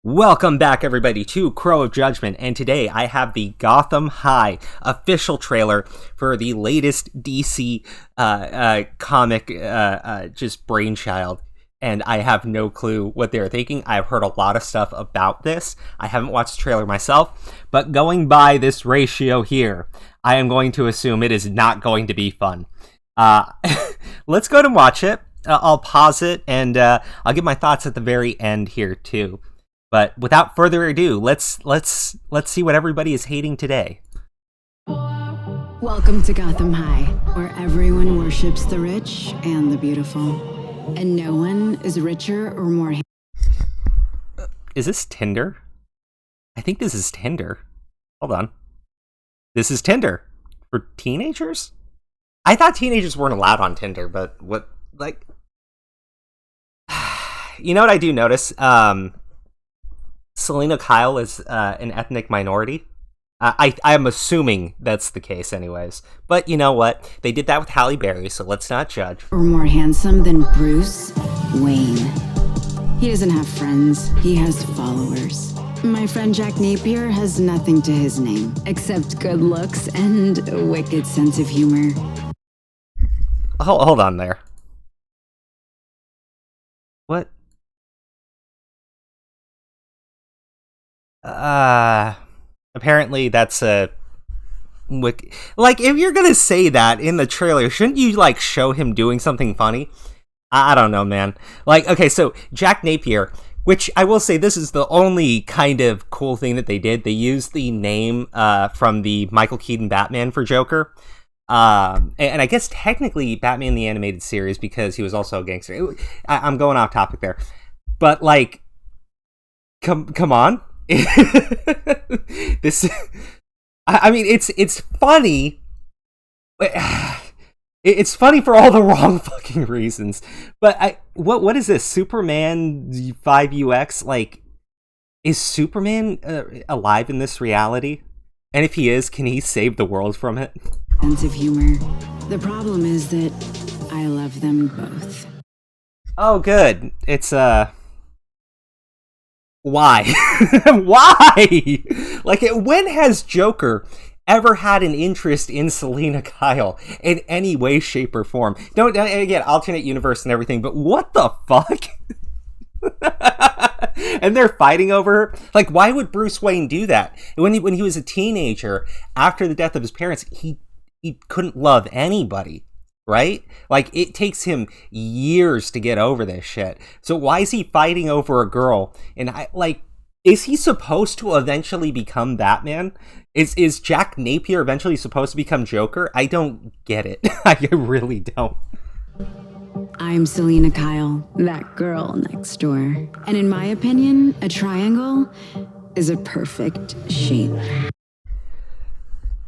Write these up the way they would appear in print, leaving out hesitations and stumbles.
Welcome back, everybody, to Crow of Judgment, and today I have the Gotham High official trailer for the latest DC comic just brainchild, and I have no clue what they're thinking. I've heard a lot of stuff about this. I haven't watched the trailer myself, but going by this ratio here, I am going to assume it is not going to be fun. Let's go and watch it. I'll pause it, and I'll give my thoughts at the very end here, too. But without further ado, let's see what everybody is hating today. Welcome to Gotham High, where everyone worships the rich and the beautiful, and no one is richer or more. Is this Tinder? I think this is Tinder. Hold on. This is Tinder for teenagers? I thought teenagers weren't allowed on Tinder, but what, like, you know what I do notice? Selena Kyle is an ethnic minority. I'm assuming that's the case anyways. But you know what? They did that with Halle Berry, so let's not judge. Or more handsome than Bruce Wayne. He doesn't have friends, he has followers. My friend Jack Napier has nothing to his name, except good looks and a wicked sense of humor. Hold on there. What? Apparently that's a like, if you're gonna say that in the trailer, shouldn't you like show him doing something funny? I don't know, man. Like, okay, so Jack Napier, which I will say, this is the only kind of cool thing that they did. They used the name from the Michael Keaton Batman for Joker. And I guess technically Batman the Animated Series, because he was also a gangster. I'm going off topic there. But like, come on. This, I mean, it's funny. It's funny for all the wrong fucking reasons. But what is this? Superman 5UX? Like, is Superman alive in this reality? And if he is, can he save the world from it? Sense of humor. The problem is that I love them both. Oh, good. It's why? Why? Like, when has Joker ever had an interest in Selena Kyle in any way, shape, or form? Don't, again, alternate universe and everything, but what the fuck? And they're fighting over her? Like, why would Bruce Wayne do that? When he was a teenager, after the death of his parents, he couldn't love anybody. Right? Like, it takes him years to get over this shit. So why is he fighting over a girl? And is he supposed to eventually become Batman? Is Jack Napier eventually supposed to become Joker? I don't get it. I really don't. I'm Selena Kyle, that girl next door. And in my opinion, a triangle is a perfect shape.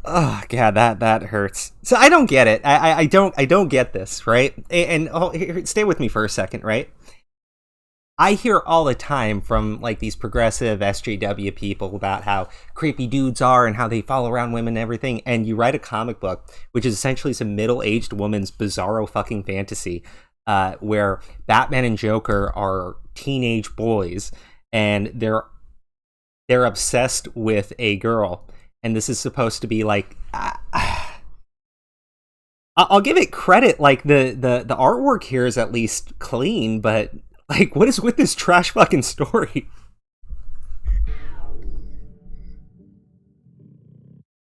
Oh god, that hurts. So I don't get it. I don't get this, right? And stay with me for a second, right? I hear all the time from like these progressive SJW people about how creepy dudes are and how they follow around women and everything. And you write a comic book, which is essentially some middle-aged woman's bizarro fucking fantasy, where Batman and Joker are teenage boys and they're obsessed with a girl. And this is supposed to be like, I'll give it credit. Like the artwork here is at least clean, but like, what is with this trash fucking story?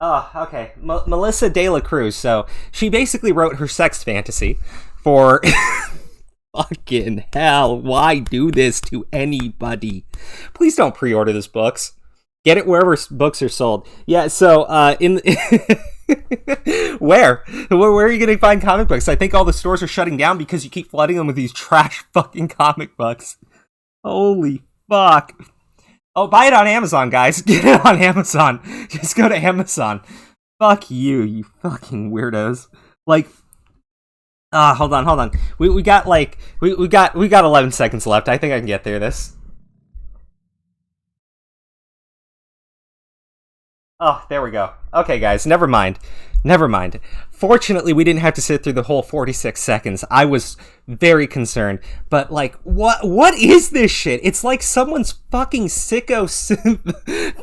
Oh, okay. Melissa De La Cruz. So she basically wrote her sex fantasy for fucking hell. Why do this to anybody? Please don't pre-order this books. Get it wherever books are sold. Yeah, so, where are you going to find comic books? I think all the stores are shutting down because you keep flooding them with these trash fucking comic books. Holy fuck. Oh, buy it on Amazon, guys. Get it on Amazon. Just go to Amazon. Fuck you fucking weirdos. Like, hold on. We got 11 seconds left. I think I can get through this. Oh, there we go. Okay, guys, never mind. Never mind. Fortunately, we didn't have to sit through the whole 46 seconds. I was very concerned. But, like, what is this shit? It's like someone's fucking sicko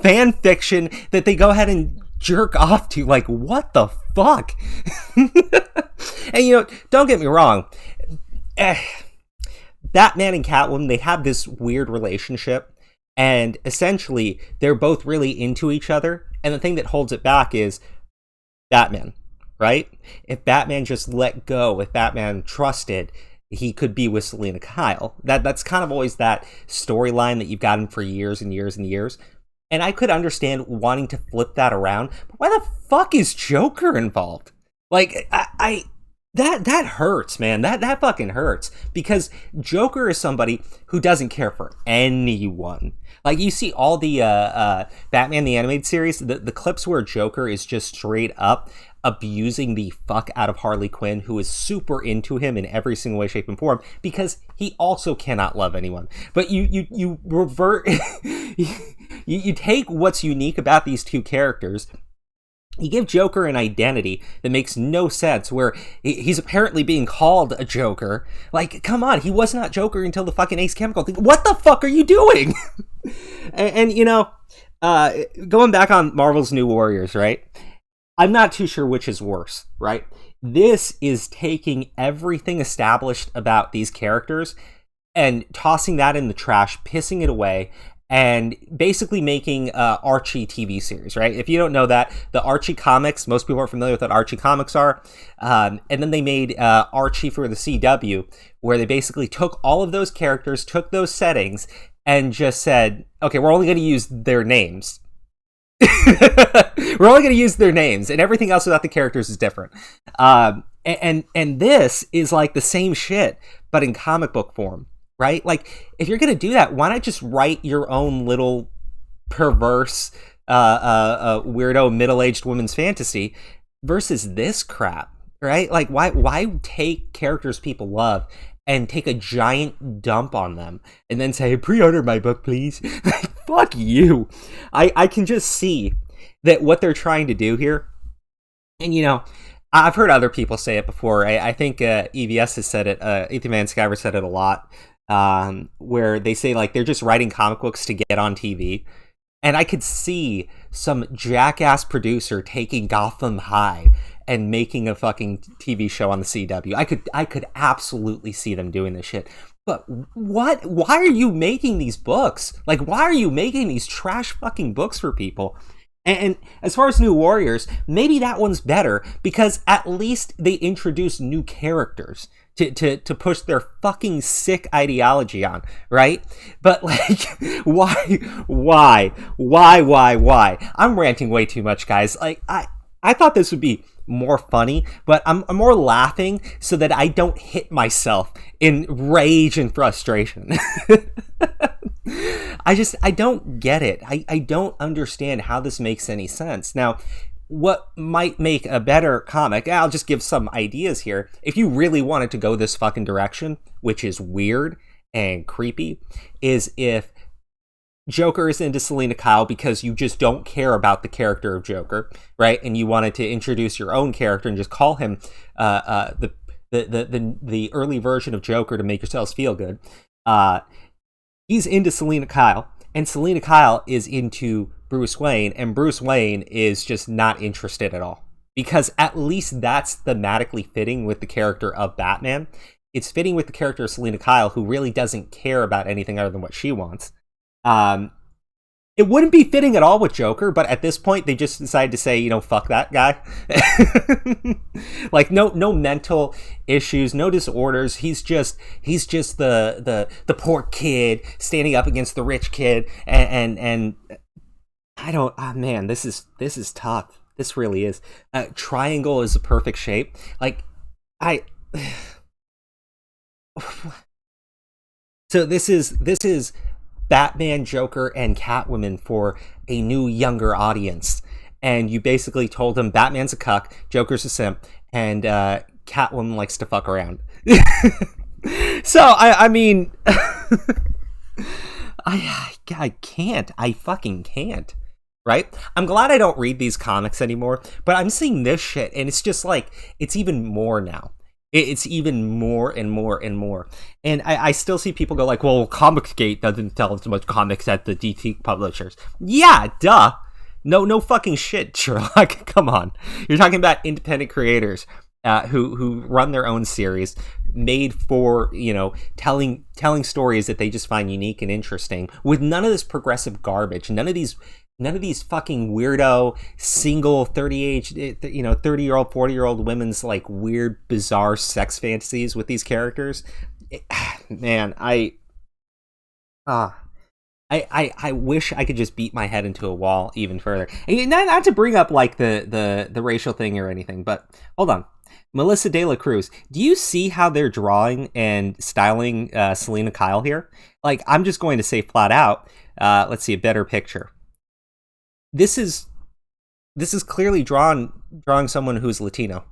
fan fiction that they go ahead and jerk off to. Like, what the fuck? And, you know, don't get me wrong. Batman and Catwoman, they have this weird relationship. And essentially, they're both really into each other. And the thing that holds it back is Batman, right? If Batman just let go, if Batman trusted, he could be with Selina Kyle. That's kind of always that storyline that you've gotten for years and years and years. And I could understand wanting to flip that around. But why the fuck is Joker involved? Like, that hurts, man. That fucking hurts. Because Joker is somebody who doesn't care for anyone. Like, you see all the Batman the Animated Series, the clips where Joker is just straight up abusing the fuck out of Harley Quinn, who is super into him in every single way, shape, and form, because he also cannot love anyone. But you revert... you take what's unique about these two characters... You give Joker an identity that makes no sense, where he's apparently being called a Joker. Like, come on, he was not Joker until the fucking Ace Chemical thing. What the fuck are you doing? and, you know, going back on Marvel's New Warriors, right? I'm not too sure which is worse, right? This is taking everything established about these characters and tossing that in the trash, pissing it away, and basically making Archie TV series, right? If you don't know that, the Archie Comics, most people are familiar with what Archie Comics are. And then they made Archie for the CW, where they basically took all of those characters, took those settings, and just said, okay, we're only going to use their names. We're only going to use their names, and everything else about the characters is different. And this is like the same shit, but in comic book form. Right? Like, if you're going to do that, why not just write your own little perverse, weirdo middle-aged woman's fantasy versus this crap, right? Like, why take characters people love and take a giant dump on them and then say, pre-order my book, please? Like, fuck you. I can just see that what they're trying to do here, and, you know, I've heard other people say it before. I think EVS has said it, Ethan Van Sciver said it a lot, where they say, like, they're just writing comic books to get on TV. And I could see some jackass producer taking Gotham High and making a fucking TV show on the CW. I could absolutely see them doing this shit. But why are you making these books? Like, why are you making these trash fucking books for people? And as far as New Warriors, maybe that one's better because at least they introduce new characters to push their fucking sick ideology on, right? But, like, why? I'm ranting way too much, guys. Like, I thought this would be more funny, but I'm more laughing so that I don't hit myself in rage and frustration. I don't get it. I don't understand how this makes any sense. Now, what might make a better comic, I'll just give some ideas here. If you really wanted to go this fucking direction, which is weird and creepy, is if Joker is into Selina Kyle because you just don't care about the character of Joker, right? And you wanted to introduce your own character and just call him the early version of Joker to make yourselves feel good. He's into Selina Kyle, and Selina Kyle is into Bruce Wayne, and Bruce Wayne is just not interested at all. Because at least that's thematically fitting with the character of Batman. It's fitting with the character of Selina Kyle, who really doesn't care about anything other than what she wants. It wouldn't be fitting at all with Joker, but at this point, they just decided to say, you know, fuck that guy. Like, no mental issues, no disorders. He's just the poor kid standing up against the rich kid, and I don't. Oh man, this is tough. This really is. Triangle is the perfect shape. Like, So this is Batman, Joker, and Catwoman for a new, younger audience. And you basically told them Batman's a cuck, Joker's a simp, and Catwoman likes to fuck around. So, I mean... I can't. I fucking can't. right? I'm glad I don't read these comics anymore, but I'm seeing this shit, and it's just like, it's even more now. It's even more and more and more. And I still see people go like, well, Comicsgate doesn't sell as much comics at the DC publishers. Yeah, duh. No fucking shit, Sherlock. Come on. You're talking about independent creators who run their own series, made for, telling stories that they just find unique and interesting, with none of this progressive garbage, none of these fucking weirdo single 30-year-old 40-year-old women's like weird bizarre sex fantasies with these characters. Man, I wish I could just beat my head into a wall even further. And not to bring up like the racial thing or anything, but hold on. Melissa De La Cruz, do you see how they're drawing and styling Selena Kyle here? Like, I'm just going to say flat out, let's see a better picture. This is clearly drawing someone who's Latino.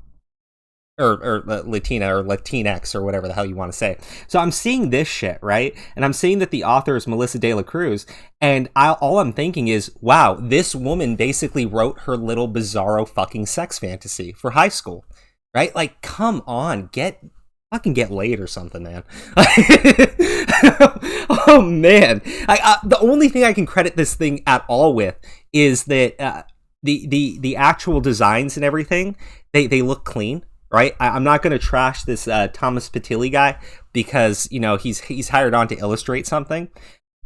Or Latina or Latinx or whatever the hell you want to say. So I'm seeing this shit, right? And I'm seeing that the author is Melissa De La Cruz, and all I'm thinking is, wow, this woman basically wrote her little bizarro fucking sex fantasy for high school, right? Like, come on, fucking get laid or something, man. Oh man, the only thing I can credit this thing at all with is that the actual designs and everything, they look clean. Right, I'm not going to trash this Thomas Patilli guy because he's hired on to illustrate something,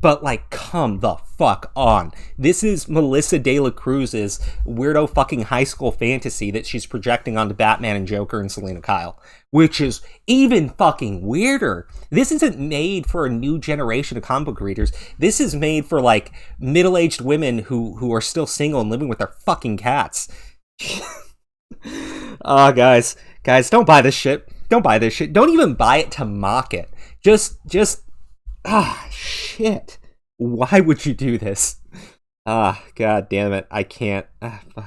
but like, come the fuck on! This is Melissa De La Cruz's weirdo fucking high school fantasy that she's projecting onto Batman and Joker and Selena Kyle, which is even fucking weirder. This isn't made for a new generation of comic book readers. This is made for like middle-aged women who are still single and living with their fucking cats. Oh, guys, don't buy this shit. Don't buy this shit. Don't even buy it to mock it. Just, shit. Why would you do this? God damn it. I can't. Fuck.